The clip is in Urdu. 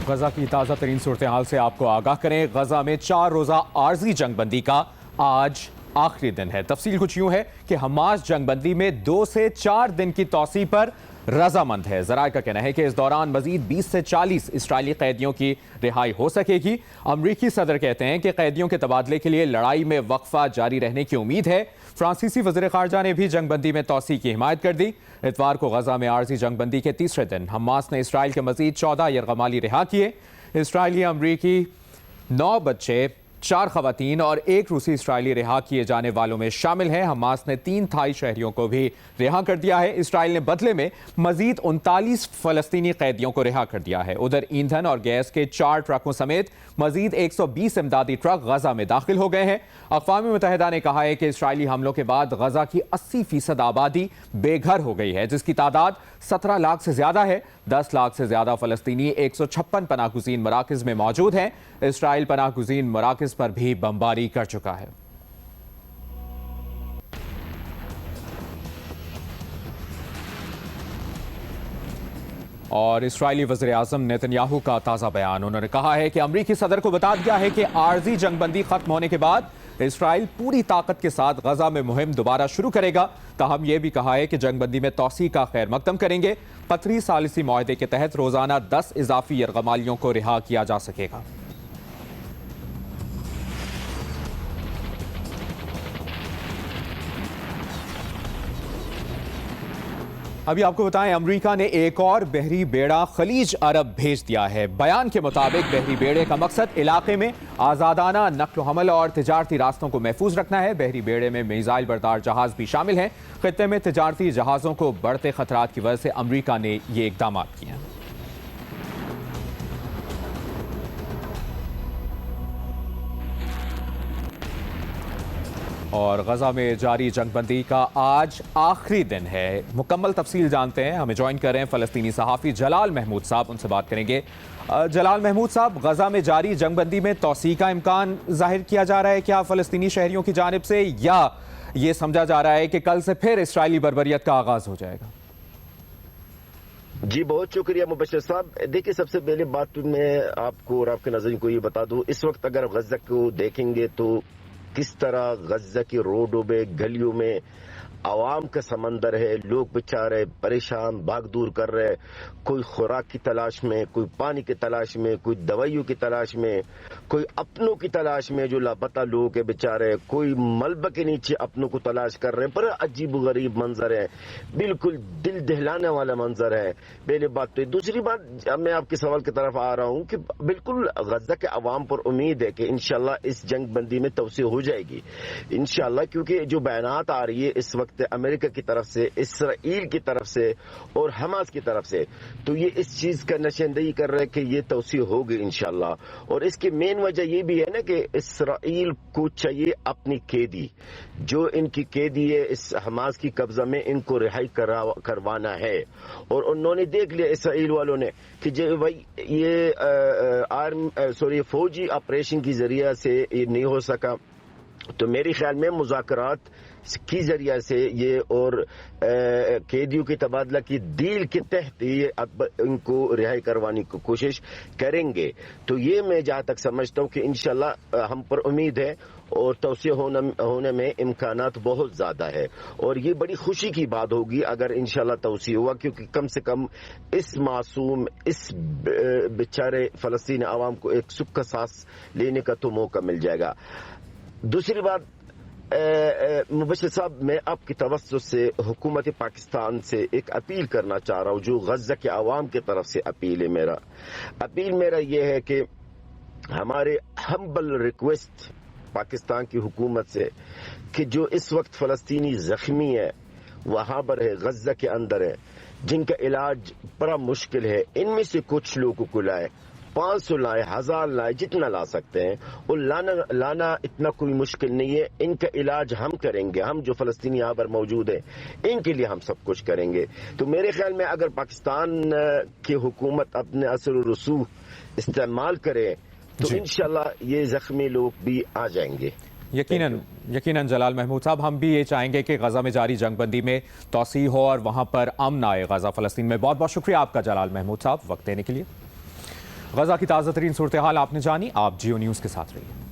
غزہ کی تازہ ترین صورتحال سے آپ کو آگاہ کریں۔ غزہ میں 4 روزہ عارضی جنگ بندی کا آج آخری دن ہے۔ تفصیل کچھ یوں ہے کہ حماس جنگ بندی میں 2 سے 4 دن کی توسیع پر رضامند ہے۔ ذرائع کا کہنا ہے کہ اس دوران مزید 20 سے 40 اسرائیلی قیدیوں کی رہائی ہو سکے گی۔ امریکی صدر کہتے ہیں کہ قیدیوں کے تبادلے کے لیے لڑائی میں وقفہ جاری رہنے کی امید ہے۔ فرانسیسی وزیر خارجہ نے بھی جنگ بندی میں توسیع کی حمایت کر دی۔ اتوار کو غزہ میں عارضی جنگ بندی کے تیسرے دن حماس نے اسرائیل کے مزید 14 یرغمالی رہا کیے۔ اسرائیلی امریکی 9 بچے، 4 خواتین اور 1 روسی اسرائیلی رہا کیے جانے والوں میں شامل ہیں۔ حماس نے 3 تھائی شہریوں کو بھی رہا کر دیا ہے۔ اسرائیل نے بدلے میں مزید 39 فلسطینی قیدیوں کو رہا کر دیا ہے۔ ادھر ایندھن اور گیس کے 4 ٹرکوں سمیت مزید 120 امدادی ٹرک غزہ میں داخل ہو گئے ہیں۔ اقوام متحدہ نے کہا ہے کہ اسرائیلی حملوں کے بعد غزہ کی 80% آبادی بے گھر ہو گئی ہے، جس کی تعداد 17 لاکھ سے زیادہ ہے۔ 10 لاکھ سے زیادہ فلسطینی 156 پناہ گزین مراکز میں موجود ہیں۔ اسرائیل پناہ گزین مراکز پر بھی بمباری کر چکا ہے۔ اور اسرائیلی وزیر اعظم نیتن یاہو کا تازہ بیان، انہوں نے کہا ہے کہ امریکی صدر کو بتا دیا ہے کہ عارضی جنگ بندی ختم ہونے کے بعد اسرائیل پوری طاقت کے ساتھ غزہ میں مہم دوبارہ شروع کرے گا۔ تاہم یہ بھی کہا ہے کہ جنگ بندی میں توسیع کا خیر مقدم کریں گے۔ قطری ثالثی معاہدے کے تحت روزانہ 10 اضافی یرغمالیوں کو رہا کیا جا سکے گا۔ ابھی آپ کو بتائیں، امریکہ نے ایک اور بحری بیڑا خلیج عرب بھیج دیا ہے۔ بیان کے مطابق بحری بیڑے کا مقصد علاقے میں آزادانہ نقل و حمل اور تجارتی راستوں کو محفوظ رکھنا ہے۔ بحری بیڑے میں میزائل بردار جہاز بھی شامل ہیں۔ خطے میں تجارتی جہازوں کو بڑھتے خطرات کی وجہ سے امریکہ نے یہ اقدامات کیے ہیں۔ اور غزہ میں جاری جنگ بندی کا آج آخری دن ہے۔ مکمل تفصیل جانتے ہیں، ہمیں جوائن کر رہے ہیں فلسطینی صحافی جلال محمود صاحب، ان سے بات کریں گے۔ جلال محمود صاحب، غزہ میں جاری جنگ بندی میں توسیع کا امکان ظاہر کیا جا رہا ہے کیا فلسطینی شہریوں کی جانب سے، یا یہ سمجھا جا رہا ہے کہ کل سے پھر اسرائیلی بربریت کا آغاز ہو جائے گا؟ جی بہت شکریہ مبشر صاحب۔ دیکھیں، سب سے پہلے بات میں آپ کو اور آپ کے ناظرین کو یہ بتا دوں، اس وقت اگر غزہ کو دیکھیں گے تو کس طرح غزہ کی روڈوں میں، گلیوں میں عوام کا سمندر ہے۔ لوگ بیچارے پریشان بھاگ دور کر رہے، کوئی خوراک کی تلاش میں، کوئی پانی کی تلاش میں، کوئی دوائیوں کی تلاش میں، کوئی اپنوں کی تلاش میں جو لاپتہ لوگ ہیں بیچارے، کوئی ملبہ کے نیچے اپنوں کو تلاش کر رہے ہیں۔ پر عجیب و غریب منظر ہے، بالکل دل دہلانے والا منظر ہے۔ پہلے بات تو دوسری بات، میں آپ کے سوال کی طرف آ رہا ہوں کہ بالکل غزہ کے عوام پر امید ہے کہ انشاءاللہ اس جنگ بندی میں توسیع ہو جائے گی انشاءاللہ، کیونکہ جو بیانات آ رہی ہے اس وقت امریکہ کی طرف سے، اسرائیل کی طرف سے اور حماس کی طرف سے، تو یہ اس چیز کا نشاندہی کر رہے کہ یہ توسیع ہوگی انشاءاللہ۔ اور اس کی مین وجہ یہ بھی ہے نا کہ اسرائیل کو چاہیے اپنی قیدی، جو ان کی قیدی ہے اس حماس کی قبضہ میں، ان کو رہائی کروانا ہے۔ اور انہوں نے دیکھ لیا اسرائیل والوں نے کہ یہ فوجی آپریشن کی ذریعہ سے یہ نہیں ہو سکا، تو میرے خیال میں مذاکرات کی ذریعہ سے یہ اور قیدیوں کی تبادلہ کی ڈیل کے تحت یہ اب ان کو رہائی کروانے کی کوشش کریں گے۔ تو یہ میں جہاں تک سمجھتا ہوں کہ انشاءاللہ ہم پر امید ہے اور توسیع ہونے میں امکانات بہت زیادہ ہے، اور یہ بڑی خوشی کی بات ہوگی اگر انشاءاللہ توسیع ہوا، کیونکہ کم سے کم اس معصوم، اس بیچارے فلسطینی عوام کو ایک سکھ کا سانس لینے کا تو موقع مل جائے گا۔ دوسری بات مبشر صاحب، میں آپ کی توسط سے حکومت پاکستان سے ایک اپیل کرنا چاہ رہا ہوں، جو غزہ کے عوام کی طرف سے اپیل ہے۔ میرا یہ ہے کہ ہمارے ہمبل ریکویسٹ پاکستان کی حکومت سے کہ جو اس وقت فلسطینی زخمی ہے، وہاں پر ہے، غزہ کے اندر ہے، جن کا علاج بڑا مشکل ہے، ان میں سے کچھ لوگوں کو لائے، 500 لائے، 1000 لائے، جتنا لا سکتے ہیں، اور لانا اتنا کوئی مشکل نہیں ہے۔ ان کا علاج ہم کریں گے، ہم جو فلسطینی یہاں پر موجود ہیں ان کے لیے ہم سب کچھ کریں گے۔ تو میرے خیال میں اگر پاکستان کی حکومت اپنے اثر و رسوخ استعمال کرے تو انشاءاللہ یہ زخمی لوگ بھی آ جائیں گے۔ یقیناً جلال محمود صاحب، ہم بھی یہ چاہیں گے کہ غزہ میں جاری جنگ بندی میں توسیع ہو اور وہاں پر امن آئے غزہ فلسطین میں۔ بہت بہت شکریہ آپ کا جلال محمود صاحب، وقت دینے کے لیے۔ غزہ کی تازہ ترین صورتحال آپ نے جانی، آپ جیو نیوز کے ساتھ رہیے۔